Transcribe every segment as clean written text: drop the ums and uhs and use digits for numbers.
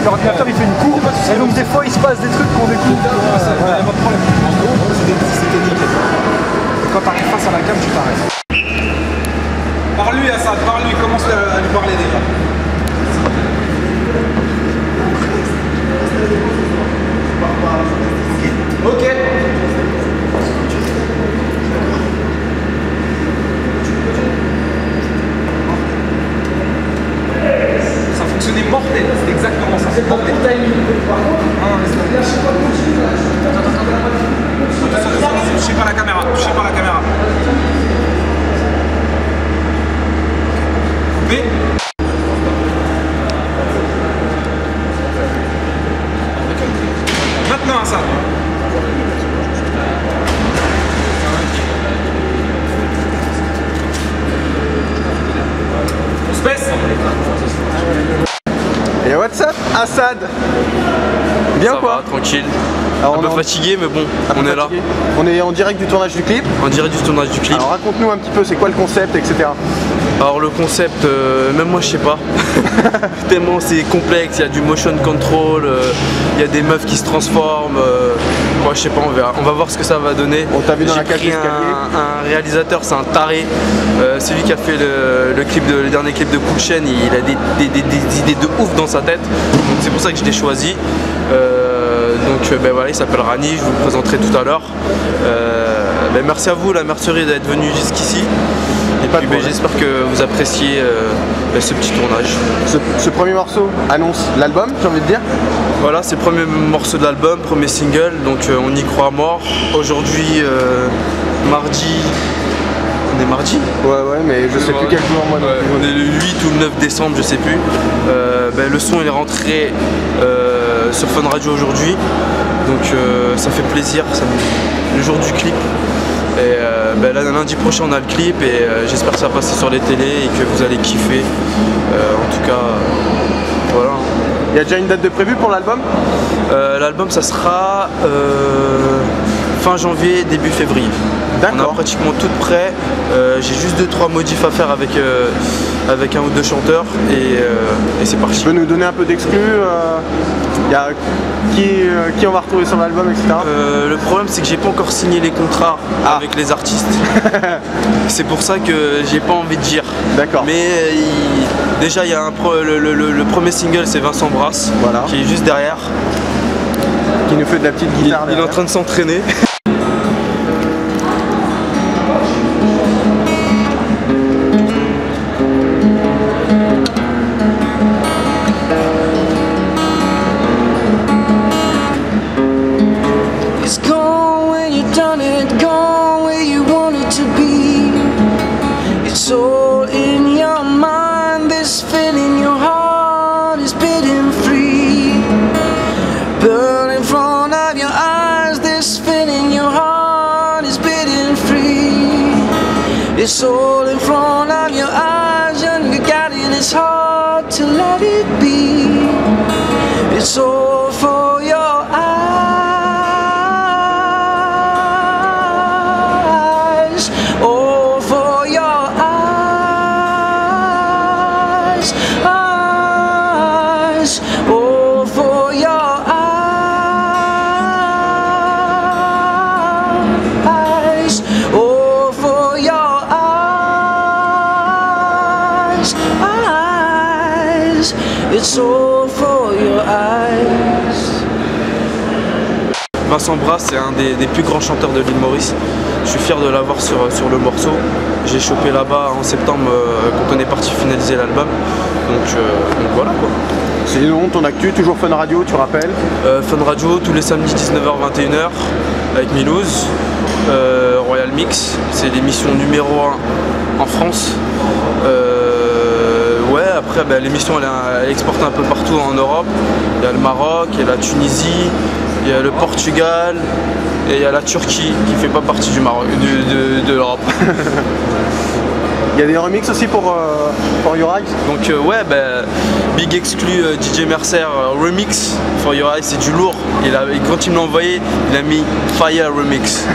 l'ordinateur il fait une courbe, et donc des fois il se passe des trucs qu'on découvre. Pas de problème. En gros, c'était nickel. Et quand t'arrives face à la cam, tu t'arrêtes. Parle-lui à ça, parle-lui, commence à lui parler déjà. Ok. Ça fonctionnait mortel, c'est exactement ça. C'est mortel. Touchez pas la caméra, touchez pas la caméra. Coupé. Maintenant ça. On se baisse. Et what's up, Assad? Bien ça quoi? Va, tranquille. Alors, un peu fatigué, mais bon, on est là. On est en direct du tournage du clip. En direct du tournage du clip. Alors raconte-nous un petit peu, c'est quoi le concept, etc. Alors le concept, même moi je sais pas. Tellement c'est complexe, il y a du motion control, il y a des meufs qui se transforment. Moi je sais pas, on verra. On va voir ce que ça va donner. On t'a vu dans la cage d'escalier. Un réalisateur, c'est un taré. Celui qui a fait le dernier clip de Cool Chain, il a des idées de ouf dans sa tête. Donc c'est pour ça que je l'ai choisi. Donc ben voilà, il s'appelle Rani, je vous le présenterai tout à l'heure. Ben merci à vous la mercerie d'être venu jusqu'ici. Et puis ben, j'espère que vous appréciez ce petit tournage. Ce premier morceau annonce l'album, j'ai envie de dire. Voilà, c'est le premier morceau de l'album, premier single, donc on y croit à mort. Aujourd'hui, mardi. On est mardi? Ouais, mais je sais plus quel jour moi. Ouais, on est le 8 ou le 9 décembre, je sais plus. Ben, le son il est rentré sur Fun Radio aujourd'hui, donc ça fait plaisir, le jour du clip. Et ben là, lundi prochain on a le clip et j'espère que ça va passer sur les télés et que vous allez kiffer. En tout cas, voilà. Il y a déjà une date de prévue pour l'album? L'album ça sera fin janvier, début février. On a pratiquement tout prêt. J'ai juste 2-3 modifs à faire avec un ou deux chanteurs et c'est parti. Tu peux nous donner un peu d'exclus? Il y a qui on va retrouver sur l'album, etc. Le problème c'est que j'ai pas encore signé les contrats avec les artistes. C'est pour ça que j'ai pas envie de dire. D'accord. Mais déjà il y a le premier single, c'est Vincent Brasse, voilà, qui est juste derrière. Qui nous fait de la petite guitare. Il est en train de s'entraîner. It's all in front of your eyes and you got it, it's hard to let it be. It's all for your eyes, all for your eyes, eyes, all for your eyes, all for your eyes, it's all for your eyes. Vincent Brasse, c'est un des plus grands chanteurs de l'île Maurice. Je suis fier de l'avoir sur le morceau. J'ai chopé là-bas en septembre quand on est parti finaliser l'album. Donc voilà quoi. Sinon, ton actu, toujours Fun Radio, tu rappelles? Fun Radio, tous les samedis 19h-21h avec Milouz. Royal Mix, c'est l'émission numéro 1 en France. Ouais, après ben, l'émission elle est exportée un peu partout en Europe. Il y a le Maroc, il y a la Tunisie, il y a le Portugal et il y a la Turquie qui fait pas partie du Maroc, de l'Europe. Il y a des remixes aussi pour Your Eyes. Donc ouais, big exclu DJ Mercer remix For Your Eyes, c'est du lourd. Quand il me l'a envoyé, il a mis Fire remix.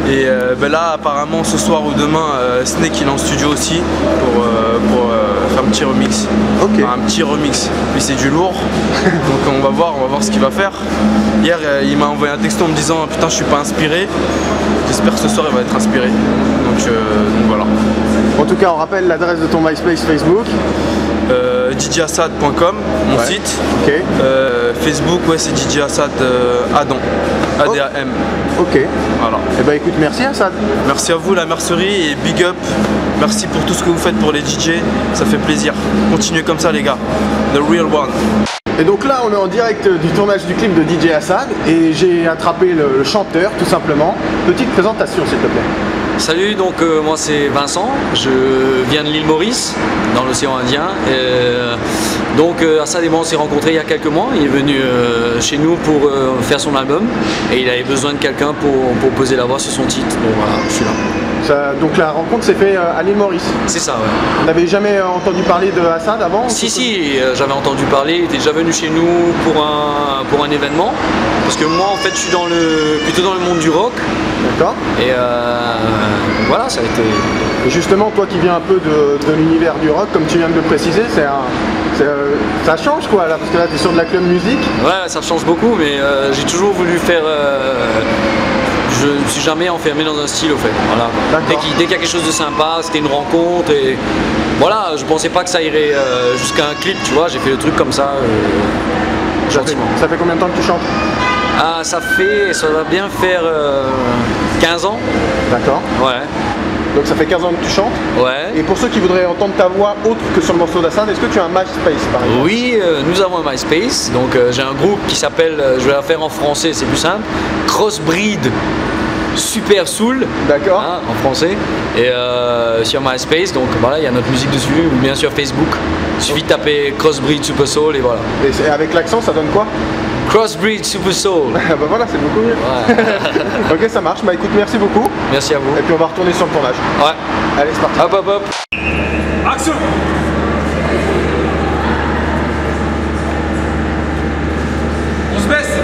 Et là apparemment ce soir ou demain, Snake il est en studio aussi pour faire un petit remix. Okay. Enfin, un petit remix. Puis c'est du lourd. Donc on va voir ce qu'il va faire. Hier il m'a envoyé un texto en me disant putain je suis pas inspiré. J'espère que ce soir il va être inspiré. Donc voilà. En tout cas, on rappelle l'adresse de ton MySpace, Facebook. DJAssad.com, mon site. Ok. Facebook, ouais, c'est DJ Assad Adam. ADAM. Ok. Voilà. Eh ben écoute, merci Assad. Merci à vous la mercerie et big up. Merci pour tout ce que vous faites pour les DJ. Ça fait plaisir. Continuez comme ça les gars. The real one. Et donc là, on est en direct du tournage du clip de DJ Assad et j'ai attrapé le chanteur tout simplement. Petite présentation s'il te plaît. Salut, donc moi c'est Vincent, je viens de l'île Maurice, dans l'océan Indien. Assad et moi on s'est rencontrés il y a quelques mois, il est venu chez nous pour faire son album et il avait besoin de quelqu'un pour poser la voix sur son titre, donc voilà, je suis là. Donc la rencontre s'est faite à l'île Maurice. C'est ça, ouais. On n'avait jamais entendu parler de Assad avant? Si, j'avais entendu parler, il était déjà venu chez nous pour un événement. Parce que moi en fait je suis plutôt dans le monde du rock. D'accord. Et voilà, ça a été... Et justement, toi qui viens un peu de l'univers du rock, comme tu viens de le préciser, ça change quoi là, parce que là tu es sur de la club musique. Ouais, ça change beaucoup, mais j'ai toujours voulu faire... je ne me suis jamais enfermé dans un style au fait. Voilà. Dès qu'il y a quelque chose de sympa, c'était une rencontre et voilà, je pensais pas que ça irait jusqu'à un clip, tu vois, j'ai fait le truc comme ça, gentiment. Ça fait combien de temps que tu chantes? Ah, ça va bien faire 15 ans. D'accord. Ouais. Donc ça fait 15 ans que tu chantes. Ouais. Et pour ceux qui voudraient entendre ta voix autre que sur le morceau d'Assad, est-ce que tu as un MySpace par exemple? Oui, nous avons un MySpace. Donc j'ai un groupe qui s'appelle, je vais la faire en français, c'est plus simple, Crossbreed Super Soul. D'accord. Hein, en français. Et sur MySpace, donc voilà, il y a notre musique dessus, ou bien sur Facebook. Il suffit de taper Crossbreed Super Soul et voilà. Et avec l'accent, ça donne quoi? Crossbreed Super Soul. Bah voilà, c'est beaucoup mieux. Ouais. Ok, ça marche. Bah écoute, merci beaucoup. Merci à vous. Et puis on va retourner sur le tournage. Ouais. Allez, c'est parti. Hop, hop, hop. Action! On se baisse!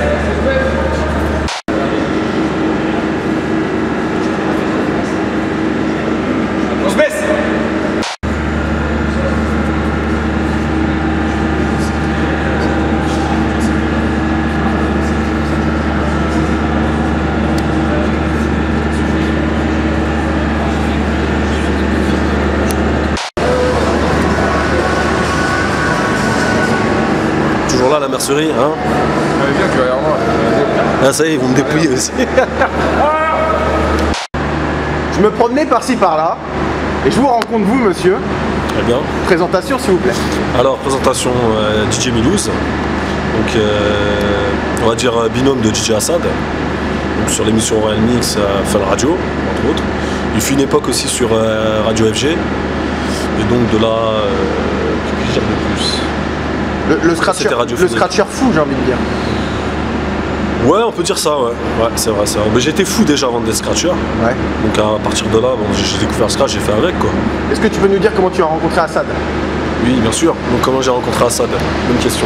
On se baisse! Toujours là la mercerie, hein? Bien que derrière moi. Ah ça y est, ils vont me dépouiller aussi. Je me promenais par-ci par-là et je vous rencontre vous, monsieur. Très bien. Présentation, s'il vous plaît. Alors, présentation DJ Milouz. Donc, on va dire binôme de DJ Assad. Donc, sur l'émission Royal Mix Fun Radio, entre autres. Il fut une époque aussi sur Radio FG. Et donc, de là, que puis-je dire de plus? Le scratcher fou, j'ai envie de dire. Ouais, on peut dire ça, ouais. Ouais, c'est vrai, c'est vrai. Mais j'étais fou déjà avant d'être scratcher. Ouais. Donc à partir de là, bon, j'ai découvert le scratch, j'ai fait avec quoi. Est-ce que tu peux nous dire comment tu as rencontré Assad? Oui, bien sûr. Donc comment j'ai rencontré Assad? Bonne question.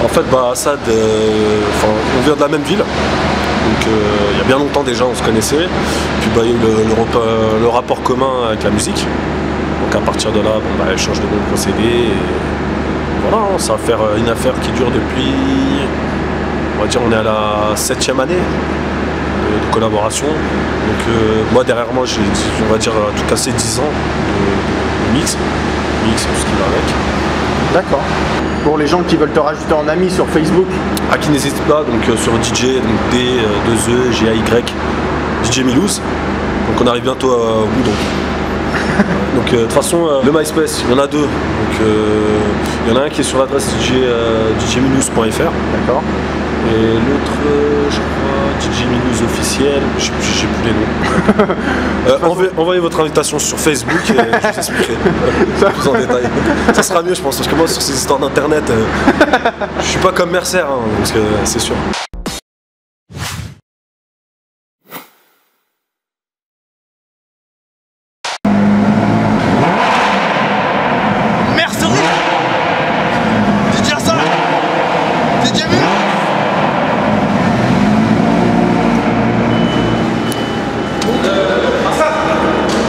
En fait, Assad, on vient de la même ville. Donc il y a bien longtemps déjà, on se connaissait. Puis il y a eu le rapport commun avec la musique. Donc à partir de là, elle change de bon procédé. Et voilà, ça va faire une affaire qui dure depuis... On va dire on est à la 7e année de collaboration. Donc moi derrière moi j'ai, on va dire, tout cassé 10 ans de mix et tout ce qui va avec. D'accord. Pour les gens qui veulent te rajouter en ami sur Facebook. À qui n'hésite pas, donc sur DJ, donc D2E, GAY, DJ Milouz. Donc on arrive bientôt au bout donc. De toute façon le MySpace, il y en a deux. Donc il y en a un qui est sur l'adresse djmilouz.fr. D'accord. Et l'autre, je crois, DJ Milouz officiel, j'ai plus les noms. Envoyez votre invitation sur Facebook et je vous expliquerai plus en détail. Ça sera mieux, je pense, parce que moi, sur ces histoires d'internet, je suis pas comme Mercer, hein, parce que c'est sûr.